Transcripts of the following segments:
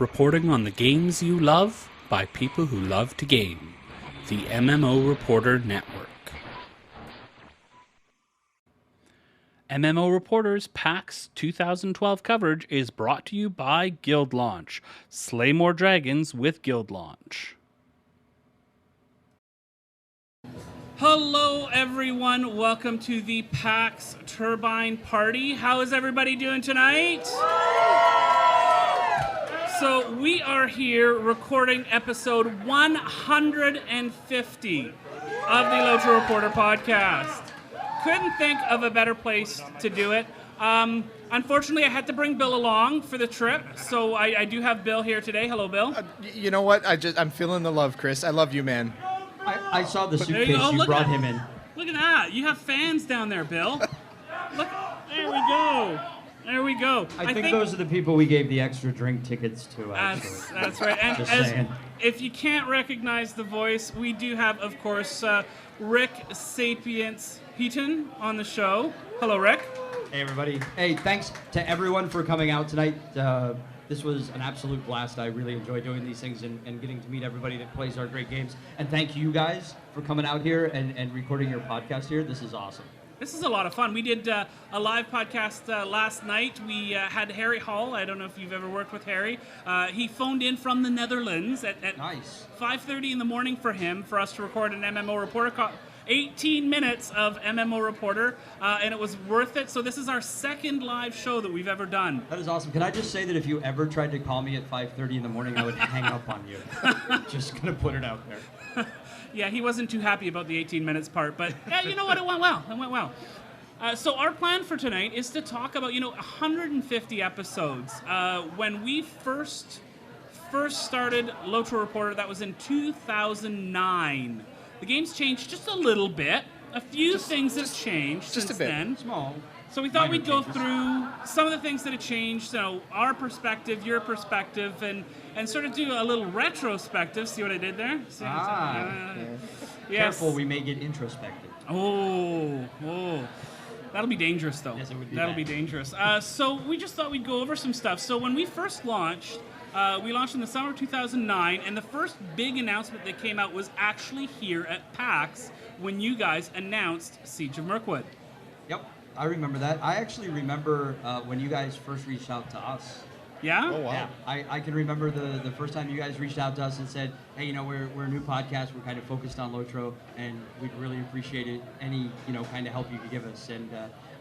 reporting on the games you love by people who love to game. The MMO Reporter Network. MMO Reporter's PAX 2012 coverage is brought to you by Guild Launch. Slay more dragons with Guild Launch. Hello everyone, welcome to the PAX Turbine Party. How is everybody doing tonight? So we are here recording episode 150 of the LOTRO Reporter podcast. Couldn't think of a better place to do it. Unfortunately, I had to bring Bill along for the trip, so I do have Bill here today. Hello, Bill. You know what? I'm feeling the love, Chris. I love you, man. I saw the suitcase you brought him in. Look at that. You have fans down there, Bill. Look, there we go. There we go. I think those are the people we gave the extra drink tickets to, actually. That's right. And Just saying. If you can't recognize the voice, we do have, of course, Rick Sapience Heaton on the show. Hello, Rick. Hey, everybody. Hey, thanks to everyone for coming out tonight. This was an absolute blast. I really enjoy doing these things and getting to meet everybody that plays our great games. And thank you guys for coming out here and recording your podcast here. This is awesome. This is a lot of fun. We did a live podcast last night. We had Harry Hall. I don't know if you've ever worked with Harry. He phoned in from the Netherlands at nice. 5:30 in the morning for us to record an MMO Reporter 18 minutes of MMO Reporter, and it was worth it. So this is our second live show that we've ever done. That is awesome. Can I just say that if you ever tried to call me at 5:30 in the morning, I would hang up on you. Just going to put it out there. Yeah, he wasn't too happy about the 18 minutes part, but yeah, you know what? It went well. It went well. So our plan for tonight is to talk about, 150 episodes. When we first started LOTRO Reporter, that was in 2009. The game's changed just a little bit. A few things have changed since then. Small. So we thought we'd go through some of the things that have changed, so our perspective, your perspective, and sort of do a little retrospective. See what I did there? Yes. Careful, we may get introspective. Oh. That'll be dangerous, though. Yes, it would be. That'll be dangerous. So we just thought we'd go over some stuff. So when we first launched, we launched in the summer of 2009, and the first big announcement that came out was actually here at PAX when you guys announced Siege of Mirkwood. Yep, I remember that. I actually remember when you guys first reached out to us. Yeah? Oh, wow. Yeah, I can remember the first time you guys reached out to us and said, hey, we're a new podcast, we're kind of focused on LOTRO, and we'd really appreciate it, any, kind of help you could give us. And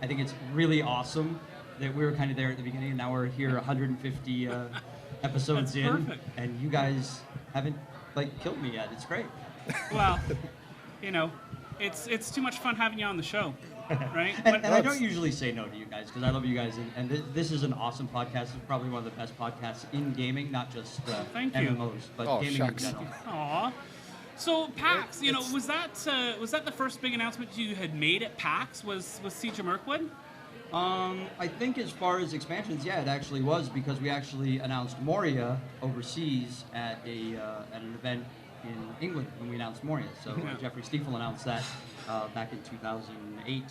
I think it's really awesome that we were kind of there at the beginning, and now we're here 150 episodes That's in, perfect. and you guys haven't, killed me yet. It's great. Well, it's too much fun having you on the show, right? And I don't usually say no to you guys, because I love you guys, and this is an awesome podcast. It's probably one of the best podcasts in gaming, not just Thank you. MMOs, but gaming shucks. in general. Aw. So PAX, was that the first big announcement you had made at PAX? Was Siege of Mirkwood? I think as far as expansions, yeah, it actually was, because we actually announced Moria overseas at an event in England when we announced Moria. So Jeffrey Stiefel announced that back in 2008,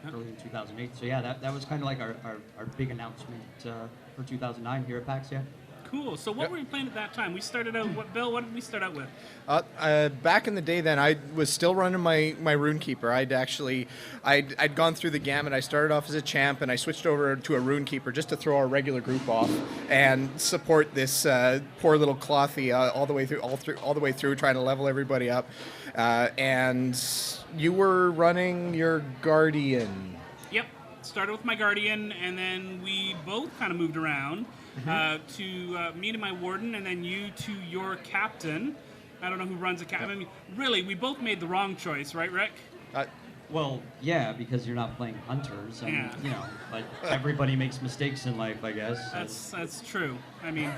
early in 2008. So yeah, that was kind of like our big announcement for 2009 here at PAX, yeah. Cool. So what were you playing at that time? We started out, Bill, what did we start out with? Back in the day then, I was still running my Runekeeper. I'd gone through the gamut. I started off as a champ, and I switched over to a Runekeeper just to throw our regular group off and support this poor little Clothy all the way through, trying to level everybody up. And you were running your Guardian. Yep. Started with my Guardian, and then we both kind of moved around. To me to my Warden, and then you to your Captain. I don't know who runs a Captain. I mean, really, we both made the wrong choice, right, Rick? Well, yeah, because you're not playing hunters, and but everybody makes mistakes in life, I guess. That's true. I mean,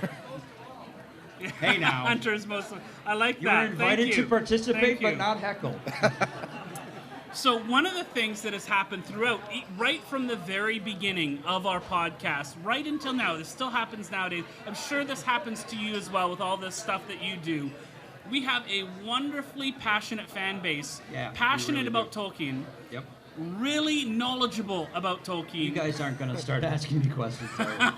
hey now, hunters mostly. I like you that. You're invited to participate, but you. not heckle. So one of the things that has happened throughout, right from the very beginning of our podcast, right until now, this still happens nowadays. I'm sure this happens to you as well with all this stuff that you do. We have a wonderfully passionate fan base, passionate really about Tolkien. Yep. Really knowledgeable about Tolkien. You guys aren't going to start asking me questions, are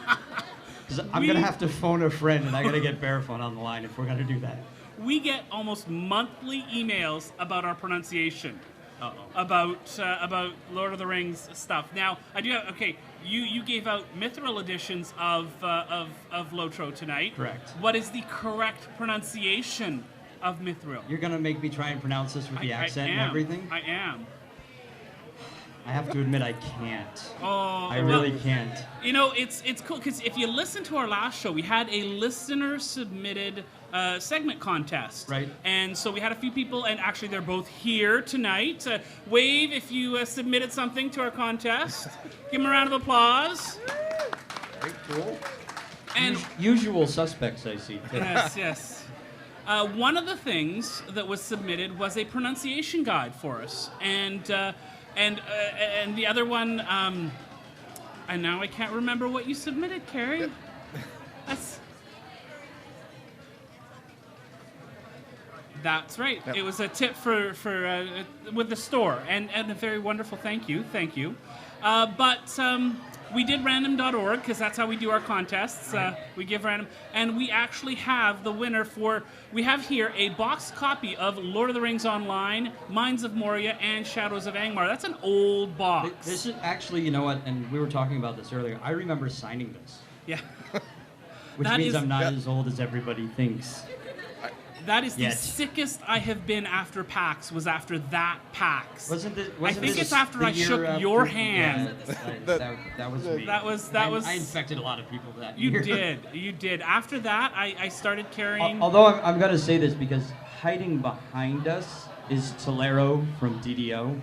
you? Because I'm going to have to phone a friend, and I got to get Barefoot on the line if we're going to do that. We get almost monthly emails about our pronunciation. Uh-oh. About Lord of the Rings stuff. Now, I do have, okay, you gave out Mithril editions of LOTRO tonight. Correct. What is the correct pronunciation of Mithril? You're going to make me try and pronounce this with the accent and everything? I am. I have to admit I can't. Oh, I really can't. You know, it's cool because if you listen to our last show, we had a listener-submitted segment contest. Right. And so we had a few people, and actually they're both here tonight. Wave if you submitted something to our contest. Give them a round of applause. Very cool. And Usual suspects, I see. yes. One of the things that was submitted was a pronunciation guide for us, and the other one, and now I can't remember what you submitted, Carrie. That's right. Yep. It was a tip for with the store, and a very wonderful thank you. But we did random.org because that's how we do our contests. We give random, and we actually have the winner for. We have here a boxed copy of Lord of the Rings Online, Mines of Moria, and Shadows of Angmar. That's an old box. This is actually, you know what? And we were talking about this earlier. I remember signing this, Yeah. which That means is- I'm not as old as everybody thinks. That is the Yes. sickest I have been after PAX. Was after that PAX. Wasn't I think it's after I shook your hand. Yeah, that was me. That was. I infected a lot of people that You year. did. After that, I started carrying. Although I'm going to say this because hiding behind us is Tolero from DDO,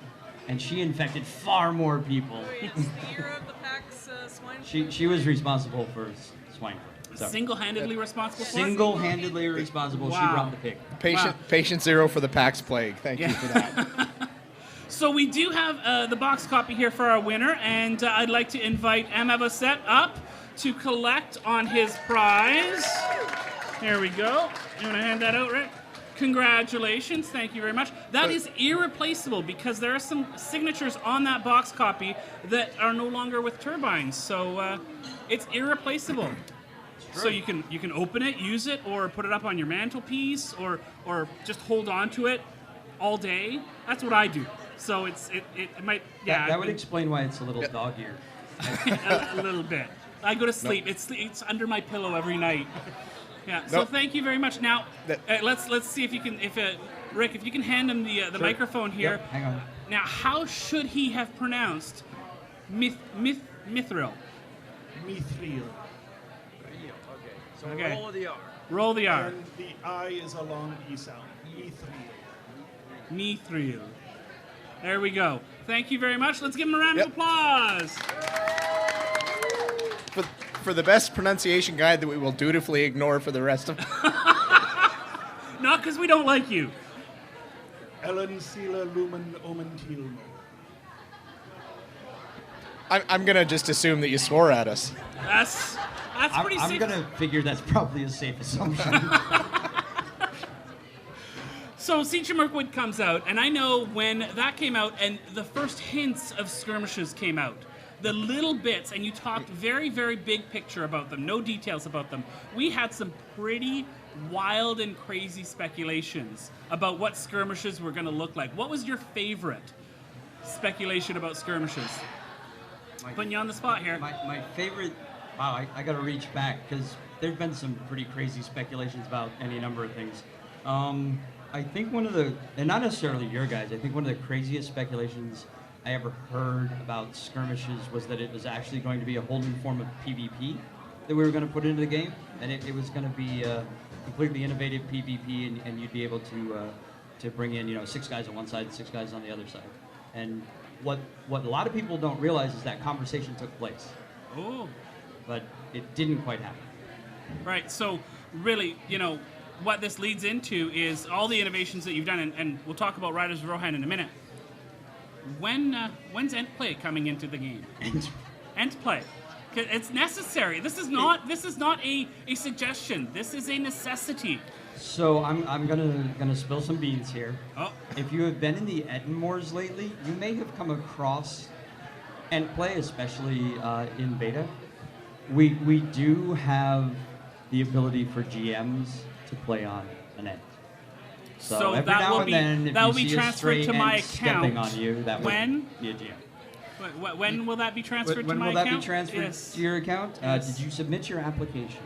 and she infected far more people. Wait, it's the year of the PAX swine flu? She was responsible for swine flu. So, Single-handedly responsible for it? single-handedly responsible. She Wow. brought the pig. Patient zero for the PAX plague. Thank you for that. So we do have the box copy here for our winner, and I'd like to invite Amavasset up to collect on his prize. Here we go. You want to hand that out, Rick? Congratulations. Thank you very much. That is irreplaceable because there are some signatures on that box copy that are no longer with Turbines. So it's irreplaceable. So you can open it, use it, or put it up on your mantelpiece, or just hold on to it all day. That's what I do. So it might That would explain why it's a little dog-eared. a little bit. I go to sleep. It's under my pillow every night. Yeah. So Nope. thank you very much. Now let's see if you can Rick, if you can hand him the Sure. microphone here. Yep, hang on. Now, how should he have pronounced Mithril? Mithril. So Okay. roll the R. Roll the R. And the I is a long E sound. Mithril. Mithril. There we go. Thank you very much. Let's give him a round of applause. For the best pronunciation guide that we will dutifully ignore for the rest of. Not because we don't like you. Ellen Sila Lumen Omen Tilmo. I'm gonna just assume that you swore at us. That's pretty I'm safe. going to figure that's probably a safe assumption. So Siege of Mirkwood comes out, and I know when that came out and the first hints of skirmishes came out, the little bits, and you talked very, very big picture about them, no details about them. We had some pretty wild and crazy speculations about what skirmishes were going to look like. What was your favorite speculation about skirmishes? Putting you on the spot here. My favorite, wow, I got to reach back because there's been some pretty crazy speculations about any number of things. I think one of the, and not necessarily your guys, I think one of the craziest speculations I ever heard about skirmishes was that it was actually going to be a whole new form of PvP that we were going to put into the game, and it was going to be a completely innovative PvP, and you'd be able to bring in 6 guys on one side, 6 guys on the other side. And what a lot of people don't realize is that conversation took place, Oh, but it didn't quite happen. right. So really, what this leads into is all the innovations that you've done, and we'll talk about Riders of Rohan in a minute. When's Entplay coming into the game? Entplay. 'Cause it's necessary. This is not a suggestion. This is a necessity. So I'm gonna spill some beans here. Oh, If you have been in the Edinmores lately, you may have come across Entplay, especially in beta. We do have the ability for GMs to play on an end. So every that now will and be then, if that you will be see a transferred stray to my ant stepping account. on you, that When? would be a GM. When will that be transferred When to my will account? that be transferred Yes. to your account? Yes. Did you submit your application?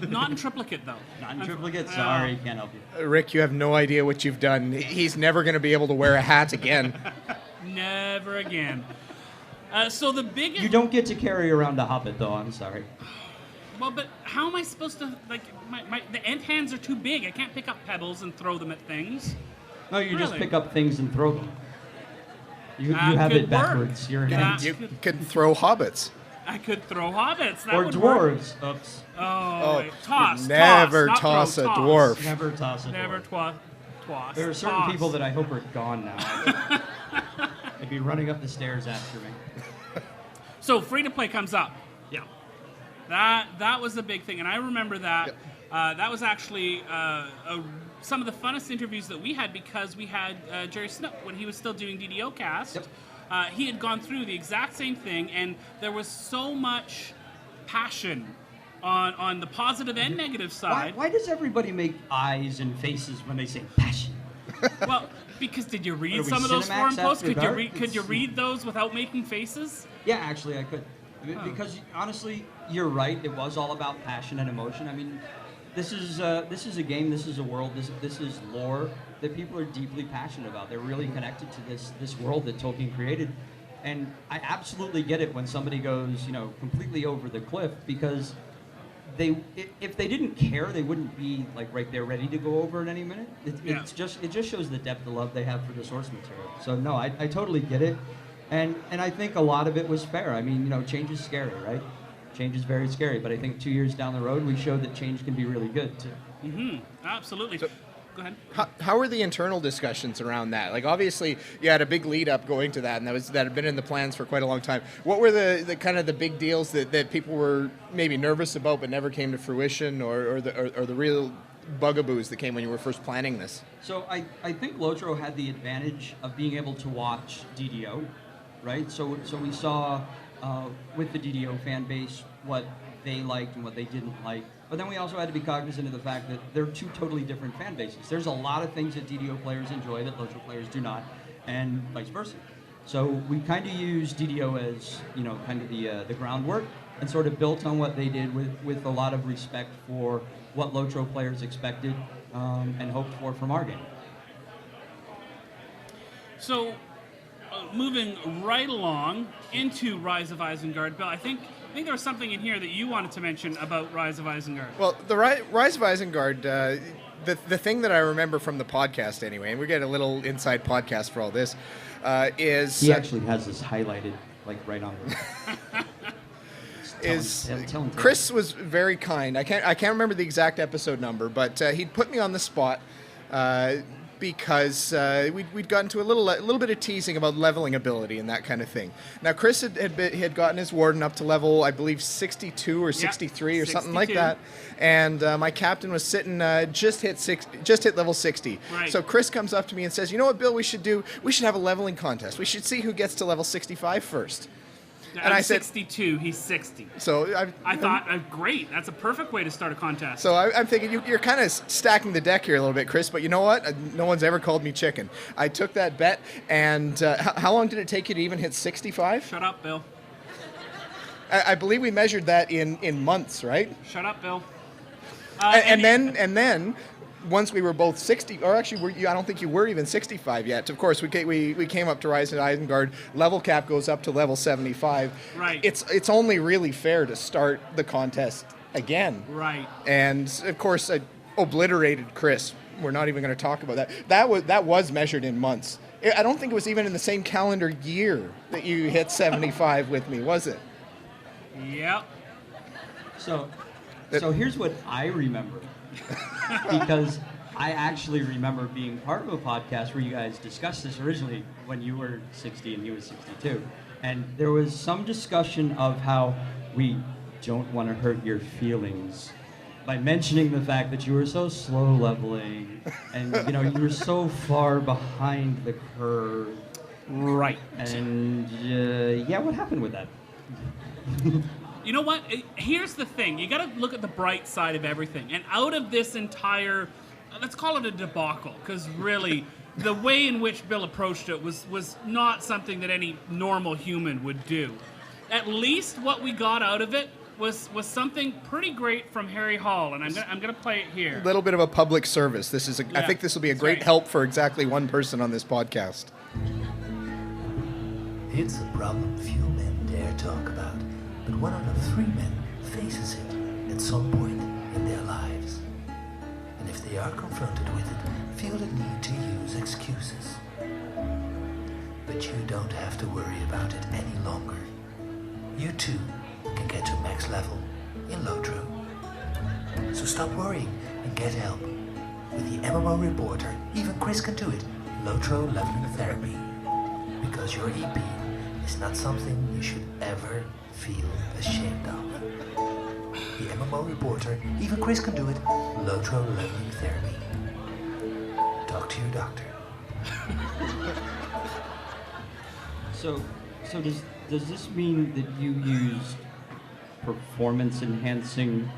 Not in triplicate though. Not in triplicate. Sorry, can't help you. Rick, you have no idea what you've done. He's never going to be able to wear a hat again. Never again. So the biggest. You don't get to carry around a hobbit, though. I'm sorry. Well, but how am I supposed to the ant hands are too big. I can't pick up pebbles and throw them at things. No, you just Really? pick up things and throw them. You That have could it backwards. work. Your That hands. You could throw hobbits. I could throw hobbits. That Or would work. dwarves. Oops. Oh, toss. Never not toss throw, a toss. dwarf. Never toss it. Never toss. There are certain Toss. people that I hope are gone now. They'd be running up the stairs after me. So free to play comes up. Yeah. That was the big thing, and I remember that. Yep. That was actually some of the funnest interviews that we had because we had Jerry Snook when he was still doing DDO Cast. Yep. He had gone through the exact same thing, and there was so much passion on the positive and negative side. Why does everybody make eyes and faces when they say passion? Well, because did you Are read we some of those Cinemax forum posts? after dark? Could you read those without making faces? Yeah, actually, I could. Because honestly, you're right. It was all about passion and emotion. I mean, this is a game. This is a world. This is lore that people are deeply passionate about. They're really connected to this world that Tolkien created, and I absolutely get it when somebody goes, completely over the cliff because if they didn't care, they wouldn't be like right there ready to go over in any minute. It just shows the depth of love they have for the source material. So no, I totally get it. And I think a lot of it was fair. I mean, change is scary, right? Change is very scary. But I think 2 years down the road, we showed that change can be really good, too. Mm-hmm. Absolutely. So- Go ahead. How were the internal discussions around that? Like, obviously, you had a big lead up going to that, and that had been in the plans for quite a long time. What were the kind of the big deals that people were maybe nervous about but never came to fruition, or the real bugaboos that came when you were first planning this? So I think LOTRO had the advantage of being able to watch DDO, right? So we saw with the DDO fan base what they liked and what they didn't like. But then we also had to be cognizant of the fact that they're two totally different fan bases. There's a lot of things that DDO players enjoy that LOTRO players do not, and vice versa. So we kind of used DDO as, kind of the groundwork and sort of built on what they did with a lot of respect for what LOTRO players expected and hoped for from our game. So, moving right along into Rise of Isengard, Bill, I think there was something in here that you wanted to mention about Rise of Isengard. Well, the Rise of Isengard, the thing that I remember from the podcast anyway, and we get a little inside podcast for all this, is... He actually has this highlighted, like, right on the... Tell him. Chris was very kind. I can't remember the exact episode number, but he'd put me on the spot because we'd gotten to a little bit of teasing about leveling ability and that kind of thing. Now, Chris had gotten his warden up to level, I believe, 62 or 63 or something like 62. that, and my captain was sitting just hit level 60. Right. So Chris comes up to me and says, "You know what, Bill? We should have a leveling contest. We should see who gets to level 65 first." I'm I said- 62, he's 60. So I thought, great, that's a perfect way to start a contest. So I'm thinking you're kind of stacking the deck here a little bit, Chris. But you know what? No one's ever called me chicken. I took that bet, and how long did it take you to even hit 65? Shut up, Bill. I believe we measured that in months, right? Shut up, Bill. And then once we were both 60, or actually, I don't think you were even 65 yet. Of course, we came up to Rise of Isengard. Level cap goes up to level 75. Right. It's only really fair to start the contest again. Right. And of course, I obliterated Chris. We're not even going to talk about that. That was measured in months. I don't think it was even in the same calendar year that you hit 75 with me, was it? Yep. So here's what I remember. Because I actually remember being part of a podcast where you guys discussed this originally when you were 60 and he was 62. And there was some discussion of how we don't want to hurt your feelings by mentioning the fact that you were so slow leveling and you were so far behind the curve. Right. And what happened with that? You know what? Here's the thing. You got to look at the bright side of everything. And out of this entire, let's call it a debacle, because really, the way in which Bill approached it was not something that any normal human would do. At least what we got out of it was something pretty great from Harry Hall, and I'm gonna play it here. A little bit of a public service. This is. I think this will be a great help for exactly one person on this podcast. It's a problem few men dare talk about, but 1 out of 3 men faces it at some point in their lives. And if they are confronted with it, feel the need to use excuses. But you don't have to worry about it any longer. You too can get to max level in LOTRO. So stop worrying and get help. With the MMO Reporter, even Chris can do it, LOTRO Leveling Therapy. Because your EP is not something you should ever feel ashamed of. The MMO Reporter, even Chris can do it, LOTRO Leveling Therapy. Talk to your doctor. So does this mean that you used performance-enhancing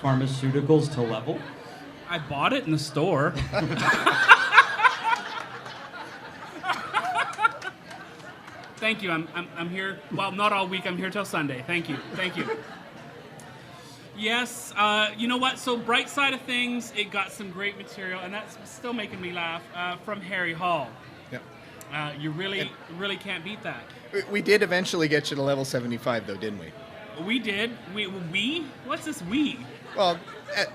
pharmaceuticals to level? I bought it in the store. Thank you. I'm here. Well, not all week. I'm here till Sunday. Thank you. Yes. You know what? So bright side of things, it got some great material, and that's still making me laugh from Harry Hall. Yeah. You really can't beat that. We did eventually get you to level 75, though, didn't we? We did. We? What's this we? Well,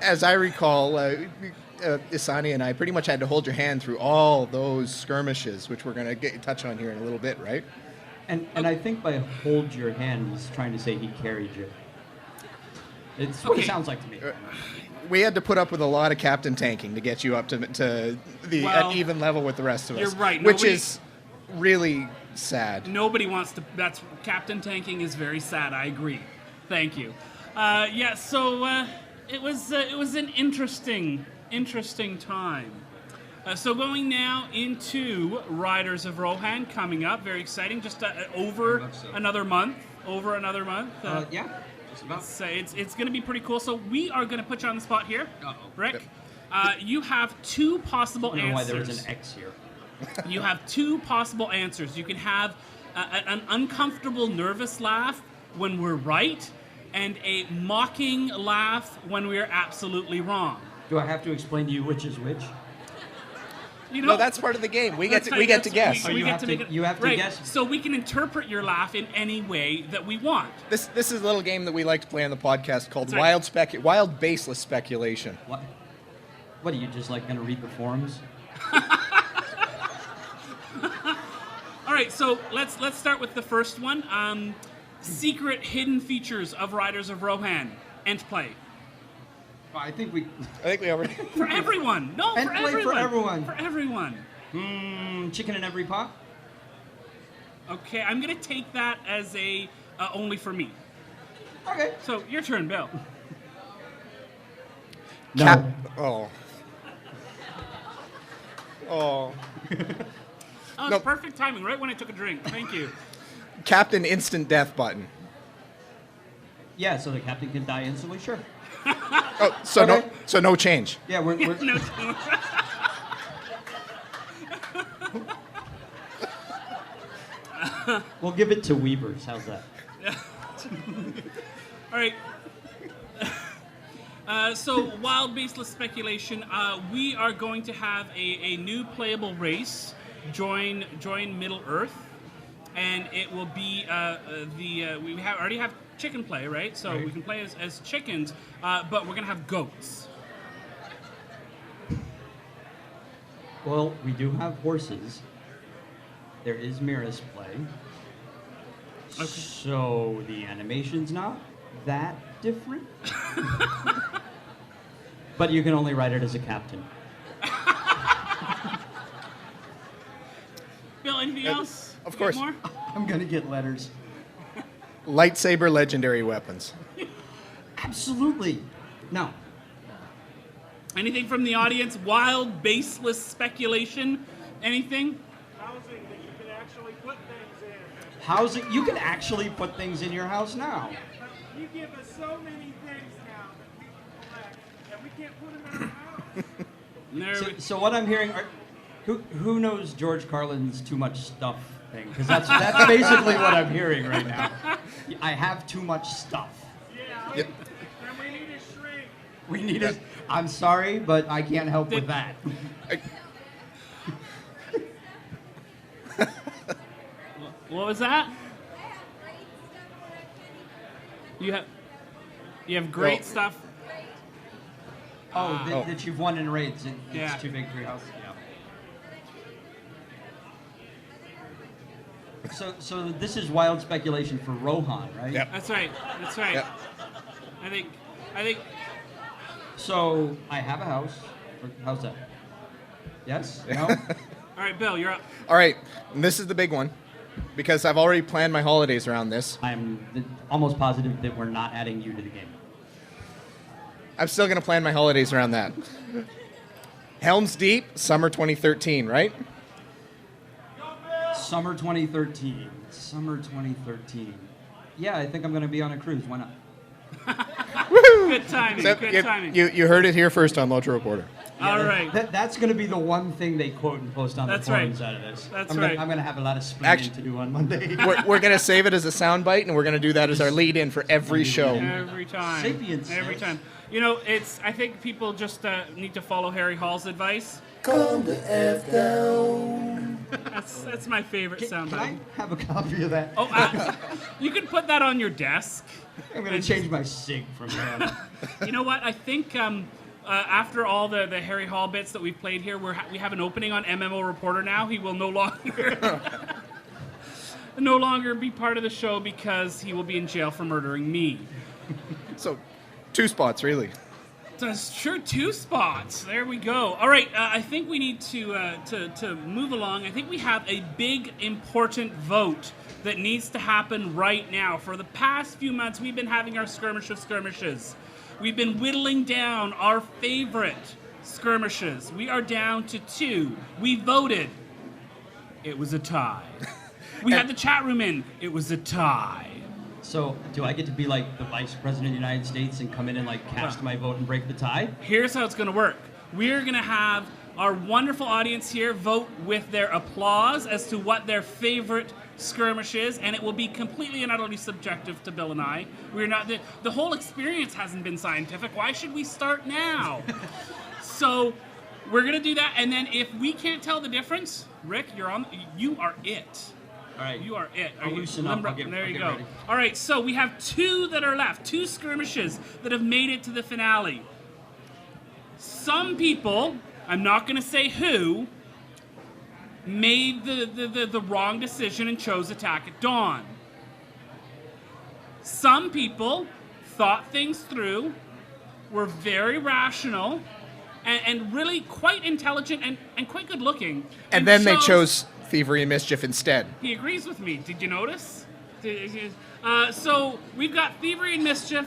as I recall, Isani and I pretty much had to hold your hand through all those skirmishes, which we're going to touch on here in a little bit, right? And I think by hold your hand, he's trying to say he carried you. It's what it sounds like to me. We had to put up with a lot of captain tanking to get you up to the an even level with the rest of us. You're right. Which is really sad. Nobody wants to. That's captain tanking is very sad. I agree. Thank you. So it was an interesting time. So going now into Riders of Rohan coming up, very exciting. Just over another month. Yeah. Just about. It's going to be pretty cool. So we are going to put you on the spot here, Rick. You have 2 possible answers. I don't know why there was an X here. You have 2 possible answers. You can have an uncomfortable, nervous laugh when we're right, and a mocking laugh when we are absolutely wrong. Do I have to explain to you which is which? You know, no, that's part of the game. We get to guess. We get to make it. You have to right. guess. So we can interpret your laugh in any way that we want. This is a little game that we like to play on the podcast called That's right. Wild Baseless Speculation. What? What are you just like going to read the forums? All right, so let's start with the first one. Secret hidden features of Riders of Rohan. End play. I think we already. For everyone. No, End for play everyone. for everyone. For everyone. Chicken in every pot? Okay, I'm going to take that as a only for me. Okay. So, your turn, Bill. No. Oh. Oh, it's perfect timing, right when I took a drink. Thank you. Captain Instant Death button. Yeah, so the captain can die instantly? Sure. Oh, so Okay. no change. Yeah, we're No, we'll give it to Weavers. How's that? all right. So, wild baseless speculation. We are going to have a new playable race join Middle Earth, and it will be we already have chicken play, right? So we can play as chickens, but we're gonna have goats. Well, we do have horses. There is Mira's play. Okay. So the animation's not that different. But you can only ride it as a captain. Bill, anything else? Of You got course. More? I'm gonna get letters. Lightsaber legendary weapons. Absolutely. No. Anything from the audience? Wild, baseless speculation? Anything? Housing that you can actually put things in. How's it? You can actually put things in your house now. You give us so many things now that we collect, and we can't put them in our house. So what I'm hearing, who knows George Carlin's too much stuff thing? Because that's basically what I'm hearing right now. I have too much stuff. Yeah, Yep. and we need a shrink. We need a. I'm sorry, but I can't help with that. What was that? You have great stuff. That you've won in raids. Yeah. It's too big for your house. Yeah. So this is wild speculation for Rohan, right? Yep. That's right. Yep. I think. So I have a house. How's that? Yes? No? All right, Bill, you're up. All right, and this is the big one, because I've already planned my holidays around this. I'm almost positive that we're not adding you to the game. I'm still going to plan my holidays around that. Helm's Deep, summer 2013, right? Summer 2013. Summer 2013. Yeah, I think I'm going to be on a cruise. Why not? Good timing. So, Good timing. You heard it here first on LOTRO Reporter. All right. That's going to be the one thing they quote and post on That's the forums right. out of this. That's I'm right. I'm going to have a lot of splaining to do on Monday. We're going to save it as a soundbite, and we're going to do that as our lead-in for every show. Every time. Sapience. Every time. You know, I think people just need to follow Harry Hall's advice. Calm the F down. That's my favorite Can soundbite. I have a copy of that? Oh, you can put that on your desk. I'm going to change my sig from that. You know what? I think after all the Harry Hall bits that we've played here, we have an opening on MMO Reporter now. He will no longer be part of the show because he will be in jail for murdering me. So, 2 spots, really. That's true. 2 spots. There we go. All right. I think we need to move along. I think we have a big, important vote that needs to happen right now. For the past few months, we've been having our skirmish of skirmishes. We've been whittling down our favorite skirmishes. We are down to 2. We voted. It was a tie. We had the chat room in. It was a tie. So, do I get to be like the Vice President of the United States and come in and like cast my vote and break the tie? Here's how it's going to work. We're going to have our wonderful audience here vote with their applause as to what their favorite skirmish is, and it will be completely and utterly subjective to Bill and I. We're not the whole experience hasn't been scientific. Why should we start now? So we're going to do that, and then if we can't tell the difference, Rick, you are it. All right. You are it. I'll loosen up. I'll get There you ready. go. All right, so we have 2 that are left, 2 skirmishes that have made it to the finale. Some people, I'm not going to say who, made the wrong decision and chose Attack at Dawn. Some people thought things through, were very rational, and really quite intelligent and quite good looking. And then they chose Thievery and Mischief instead. He agrees with me. Did you notice? So we've got Thievery and Mischief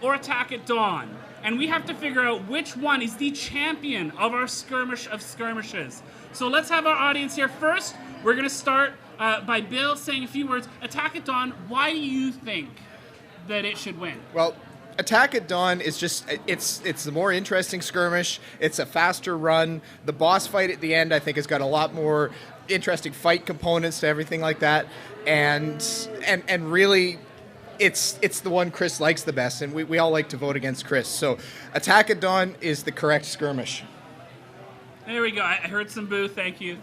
or Attack at Dawn. And we have to figure out which one is the champion of our skirmish of skirmishes. So let's have our audience here. First, we're going to start by Bill saying a few words. Attack at Dawn, why do you think that it should win? Well, Attack at Dawn is just, it's the more interesting skirmish. It's a faster run. The boss fight at the end, I think, has got a lot more interesting fight components to everything like that. And really, it's the one Chris likes the best, and we all like to vote against Chris. So Attack at Dawn is the correct skirmish. There we go. I heard some boo. Thank you.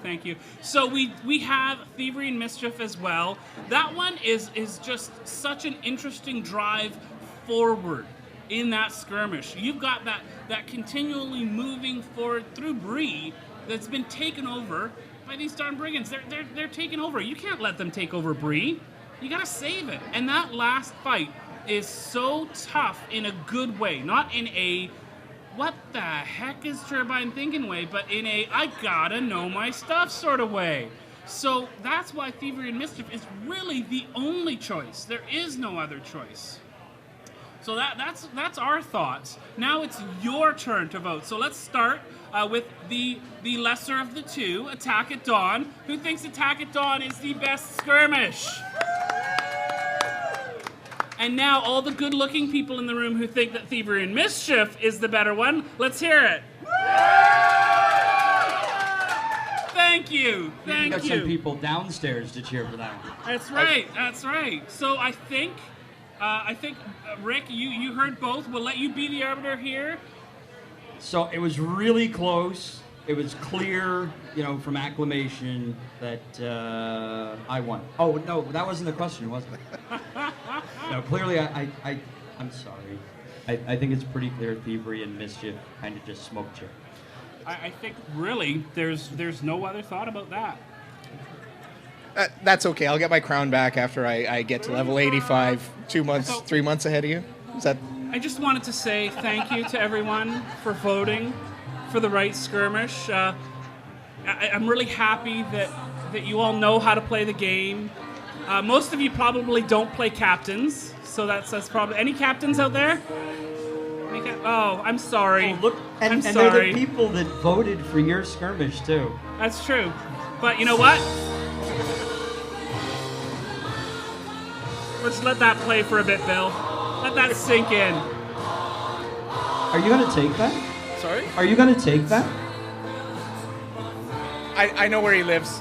So we have Thievery and Mischief as well. That one is just such an interesting drive forward in that skirmish. You've got that continually moving forward through Bree that's been taken over by these darn brigands. They're taking over. You can't let them take over Bree. You gotta save it. And that last fight is so tough in a good way, not in a what the heck is Turbine thinking way, but in a I gotta know my stuff sort of way. So that's why Thievery and Mischief is really the only choice. There is no other choice. So that's our thoughts. Now it's your turn to vote. So let's start with the lesser of the 2, Attack at Dawn. Who thinks Attack at Dawn is the best skirmish? And now all the good-looking people in the room who think that Thievery and Mischief is the better one, let's hear it. Thank you. Thank got you. some people downstairs to cheer for that one. That's right. That's right. So I think, Rick, you heard both. We'll let you be the arbiter here. So it was really close. It was clear, from acclamation that I won. Oh no, that wasn't the question, was it? No, clearly I'm sorry. I think it's pretty clear Thievery and Mischief kind of just smoked you. I think really there's no other thought about that. That's okay. I'll get my crown back after I get to level 85. 3 months ahead of you. Is that? I just wanted to say thank you to everyone for voting for the right skirmish. I'm really happy that you all know how to play the game. Most of you probably don't play captains, so that's probably any captains out there. Oh, I'm sorry. Oh, look, and sorry. they're the people that voted for your skirmish too. That's true, but you know what? Let's let that play for a bit, Bill. Let that sink in. Are you gonna take that? Sorry? Are you gonna take that? I know where he lives.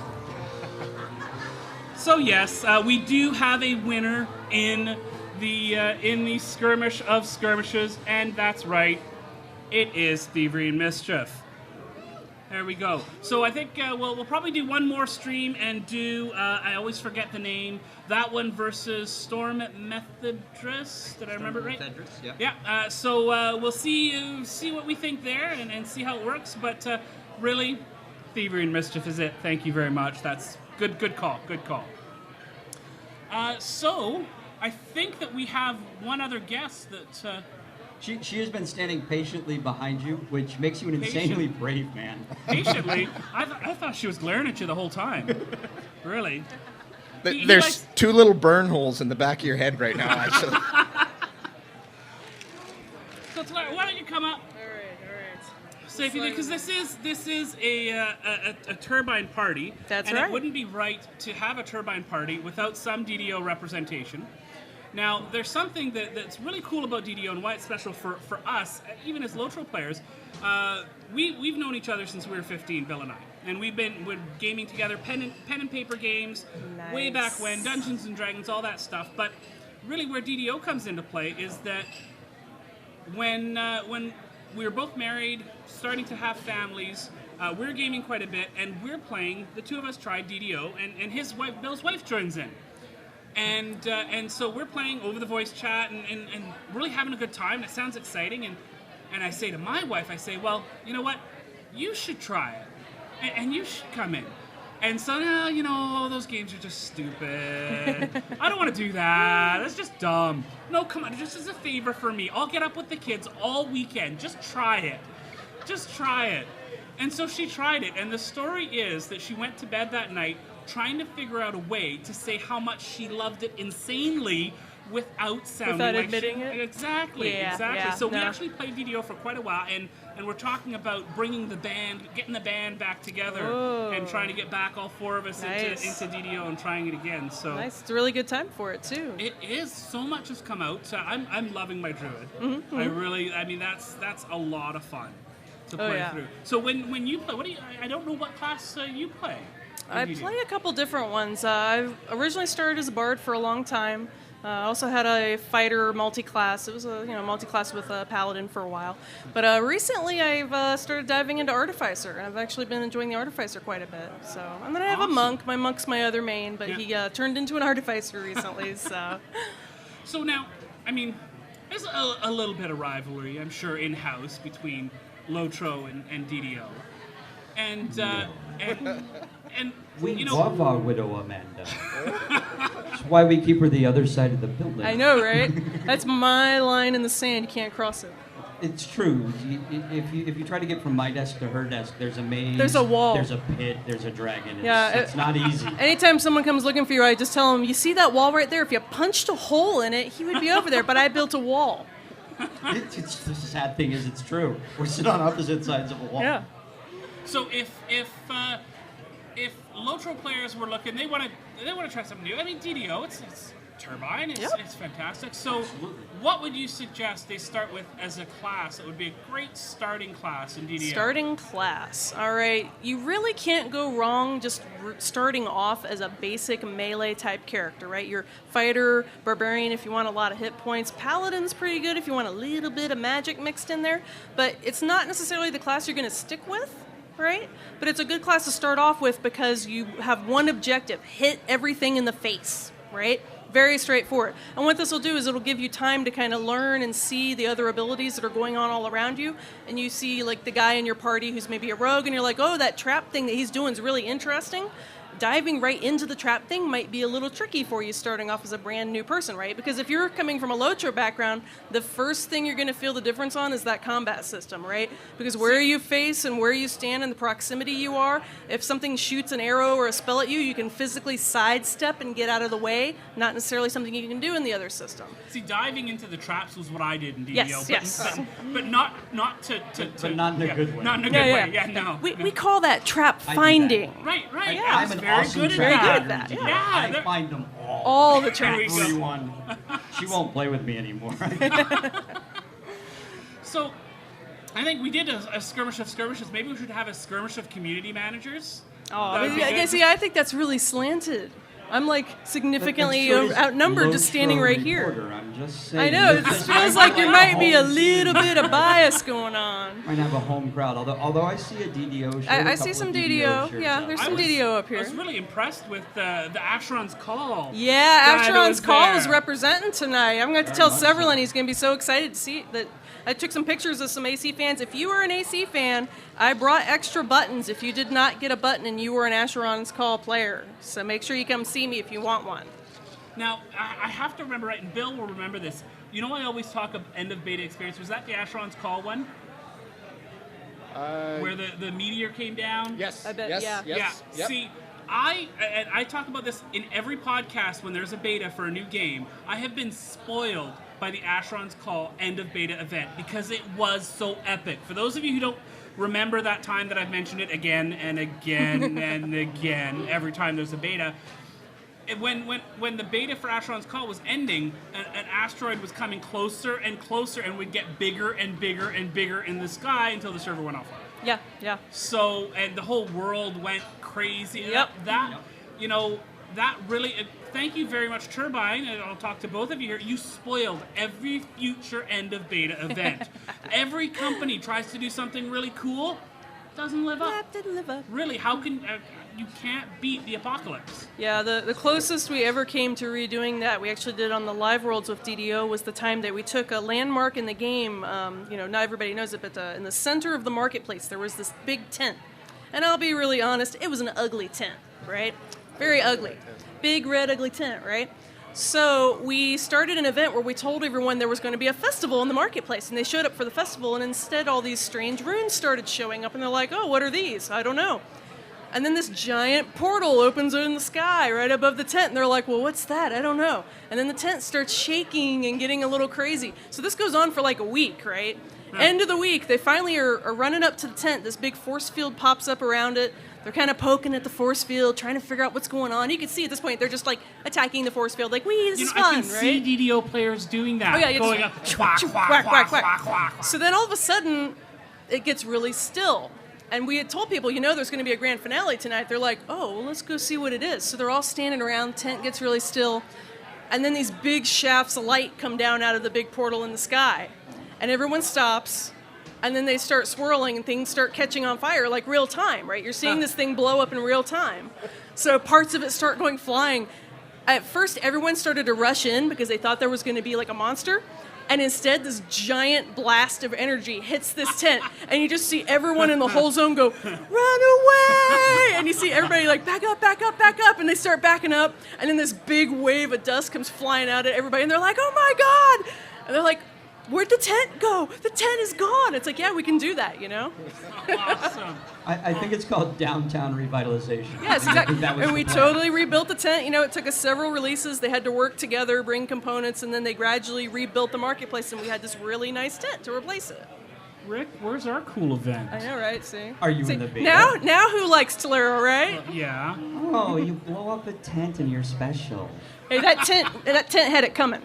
So yes, we do have a winner in the skirmish of skirmishes, and that's right, it is Thievery and Mischief. There we go. So I think we'll probably do one more stream and do, I always forget the name, that one versus Storm Methodress. Did I remember it right? Methodress, yeah. Yeah, so we'll see what we think there and see how it works. But really, Thievery and Mischief is it. Thank you very much. That's good call. Good call. So I think that we have one other guest that... She has been standing patiently behind you, which makes you an insanely brave man. Patiently? I thought she was glaring at you the whole time. Really? There's 2 little burn holes in the back of your head right now, actually. So why don't you come up? All right. So if you because this is a Turbine party. That's and right. It wouldn't be right to have a Turbine party without some DDO representation. Now, there's something that's really cool about DDO and why it's special for us, even as LOTRO players. We've known each other since we were 15, Bill and I. And we're gaming together, pen and paper games, way back when, Dungeons and Dragons, all that stuff. But really where DDO comes into play is that when we were both married, starting to have families, we're gaming quite a bit, and we're playing, the two of us tried DDO, and his wife, Bill's wife, joins in. And so we're playing over the voice chat and really having a good time. It sounds exciting. And I say to my wife, I say, well, you know what? You should try it. And you should come in. And so, no, those games are just stupid. I don't want to do that. That's just dumb. No, come on. Just as a favor for me. I'll get up with the kids all weekend. Just try it. Just try it. And so she tried it. And the story is that she went to bed that night trying to figure out a way to say how much she loved it insanely without sounding without like admitting it? Exactly. Yeah, So we no. actually played DDO for quite a while, and we're talking about getting the band back together and trying to get back all 4 of us Nice. into DDO and trying it again. So Nice. It's a really good time for it too. it is. So much has come out. I'm loving my druid. I mean that's a lot of fun to play yeah. through. So when you play, I don't know what class you play. I play a couple different ones. I originally started as a bard for a long time. I also had a fighter multi-class. It was a multi-class with a paladin for a while. But recently I've started diving into artificer, and I've actually been enjoying the artificer quite a bit. So, and then I have a monk. My monk's my other main, but he turned into an artificer recently. So. So now, I mean, there's a little bit of rivalry, I'm sure, in-house between LOTRO and DDO. And we love our widow Amanda. That's why we keep her the other side of the building. I know, right? That's my line in the sand. You can't cross it. It's true. If you try to get from my desk to her desk, there's a maze. There's a wall. There's a pit. There's a dragon. Yeah, It's not easy. Anytime someone comes looking for you, I just tell them, you see that wall right there? If you punched a hole in it, he would be over there, but I built a wall. The sad thing is, it's true. We're sitting on opposite sides of a wall. Yeah. So if LOTRO players were looking, they want to try something new. I mean, DDO, it's Turbine. It's, Yep. it's fantastic. So, what would you suggest they start with as a class? It would be a great starting class in DDO. Starting class. All right. You really can't go wrong just starting off as a basic melee type character, right? Your fighter, barbarian if you want a lot of hit points. Paladin's pretty good if you want a little bit of magic mixed in there. But it's not necessarily the class you're going to stick with, right? But it's a good class to start off with because you have one objective: hit everything in the face, right? Very straightforward. And what this will do is it'll give you time to kind of learn and see the other abilities that are going on all around you. And you see like the guy in your party who's maybe a rogue and you're like, oh, that trap thing that he's doing is really interesting. Diving right into the trap thing might be a little tricky for you starting off as a brand new person, right? Because if you're coming from a LOTRO background, the first thing you're going to feel the difference on is that combat system, right? Because where you face and where you stand and the proximity you are, if something shoots an arrow or a spell at you, you can physically sidestep and get out of the way, not necessarily something you can do in the other system. See, diving into the traps was what I did in DDO. Yes. But not to But not in a good way. Not in a good way. Yeah, no. We call that trap I do that. finding. Right. Yeah. I I'm was an very awesome good at Very that. good at that, yeah. I they're- find them all. All the There we traps. go. Everyone. She won't play with me anymore. So, I think we did a skirmish of skirmishes. Maybe we should have a skirmish of community managers. Oh, That would be yeah, good. see, I think that's really slanted. I'm like significantly That's sort of outnumbered just standing LOTRO right here. Reporter, I'm just saying. I know, it This just is- feels like there might be a home little team. bit of bias going on. Might have a home crowd, although I see a DDO shirt. I a see couple some of DDO. shirts Yeah, out. there's I some was- DDO up I here. was really impressed with the Asheron's Call. Yeah, Glad it Asheron's was Call is there. representing tonight. I'm going to Very tell much several, so. and he's going to be so excited to see that. I took some pictures of some AC fans. If you were an AC fan, I brought extra buttons if you did not get a button and you were an Asheron's Call player. So make sure you come see me if you want one. Now, I have to remember, right, and Bill will remember this. You know, I always talk of end of beta experience. Was that the Asheron's Call one? Where the meteor came down? Yes. I bet, yes, yeah. Yes. Yeah. Yep. See, I talk about this in every podcast when there's a beta for a new game. I have been spoiled by the Asheron's Call end of beta event because it was so epic. For those of you who don't remember that time that I've mentioned it again and again and again every time there's a beta, when the beta for Asheron's Call was ending, an asteroid was coming closer and closer and would get bigger and bigger and bigger in the sky until the server went offline. Yeah. So, and the whole world went crazy. Yep. That really, thank you very much, Turbine, and I'll talk to both of you here. You spoiled every future end of beta event. Every company tries to do something really cool, doesn't live up. That didn't live up. Really, how can, you can't beat the apocalypse. Yeah, the closest we ever came to redoing that, we actually did on the Live Worlds with DDO, was the time that we took a landmark in the game. Not everybody knows it, but in the center of the marketplace, there was this big tent. And I'll be really honest, it was an ugly tent, right? Very ugly. Big, red, ugly tent, right? So we started an event where we told everyone there was going to be a festival in the marketplace, and they showed up for the festival, and instead all these strange runes started showing up, and they're like, oh, what are these? I don't know. And then this giant portal opens in the sky right above the tent, and they're like, well, what's that? I don't know. And then the tent starts shaking and getting a little crazy. So this goes on for like a week, right? End of the week, they finally are running up to the tent. This big force field pops up around it. They're kind of poking at the force field, trying to figure out what's going on. You can see at this point, they're just like attacking the force field, like, wee, this is fun, I can right? see DDO players doing that. Oh, yeah, you going just- up, whack, whack, whack, whack, whack. So then all of a sudden, it gets really still. And we had told people, there's going to be a grand finale tonight. They're like, oh, well, let's go see what it is. So they're all standing around, tent gets really still. And then these big shafts of light come down out of the big portal in the sky. And everyone stops. And then they start swirling and things start catching on fire like real time, right? You're seeing this thing blow up in real time. So parts of it start going flying. At first, everyone started to rush in because they thought there was going to be like a monster. And instead, this giant blast of energy hits this tent. And you just see everyone in the whole zone go, run away! And you see everybody like, back up, back up, back up. And they start backing up. And then this big wave of dust comes flying out at everybody. And they're like, oh my God! And they're like, where'd the tent go? The tent is gone. It's like, yeah, we can do that, Awesome. I think it's called downtown revitalization. Yes, I think exactly. that was And the we plan. totally rebuilt the tent. It took us several releases. They had to work together, bring components, and then they gradually rebuilt the marketplace, and we had this really nice tent to replace it. Rick, where's our cool event? I know, right? See? Are you See, in the beta? Now who likes Tolero, right? Yeah. Oh, you blow up a tent and you're special. Hey, that tent had it coming.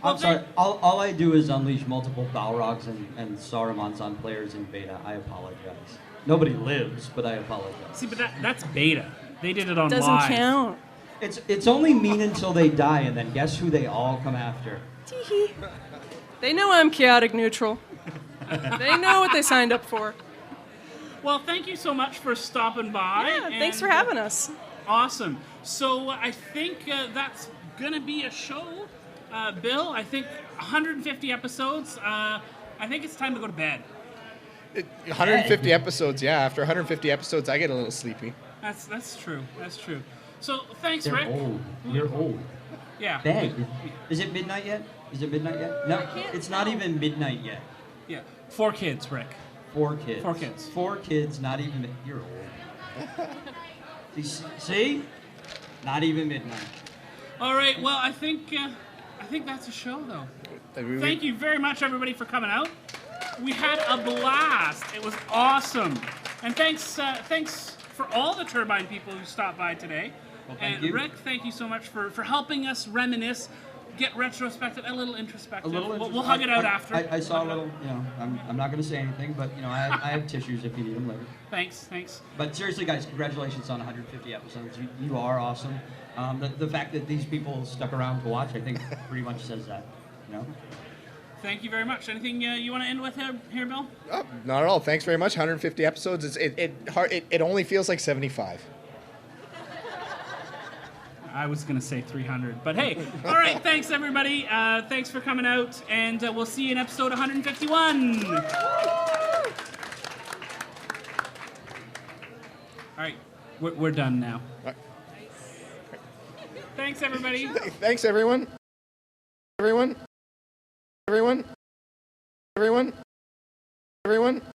I'm sorry. All I do is unleash multiple Balrogs and Saurumans on players in beta. I apologize. Nobody lives, but I apologize. See, but that's beta. They did it on Doesn't live. count. It's only mean until they die, and then guess who they all come after? Tee-hee. They know I'm chaotic neutral. They know what they signed up for. Well, thank you so much for stopping by. Yeah, thanks for having us. Awesome. So I think that's going to be a show. Bill, I think 150 episodes. I think it's time to go to bed. 150 episodes, yeah. After 150 episodes, I get a little sleepy. That's true. That's true. So thanks, They're Rick. old. You're old. Yeah. Bed. Is it midnight yet? Is it midnight yet? No, it's not even midnight yet. Yeah. 4 kids, Rick. 4 kids. 4 kids. 4 kids, not even. You're old. See? Not even midnight. All right. Well, I think that's a show, though. Thank you very much, everybody, for coming out. We had a blast. It was awesome. And thanks for all the Turbine people who stopped by today. Well, thank and you. Rick, thank you so much for helping us reminisce, get retrospective, a little introspective. We'll hug it out after. I saw a little, I'm not going to say anything, but, I have tissues if you need them later. Thanks. But seriously, guys, congratulations on 150 episodes. You are awesome. The fact that these people stuck around to watch, I think, pretty much says that, Thank you very much. Anything you want to end with here, Bill? Oh, not at all. Thanks very much. 150 episodes. It only feels like 75. I was going to say 300, but hey. All right, thanks, everybody. Thanks for coming out, and we'll see you in episode 151. All right, we're done now. Thanks, everybody. Thanks, everyone. Everyone.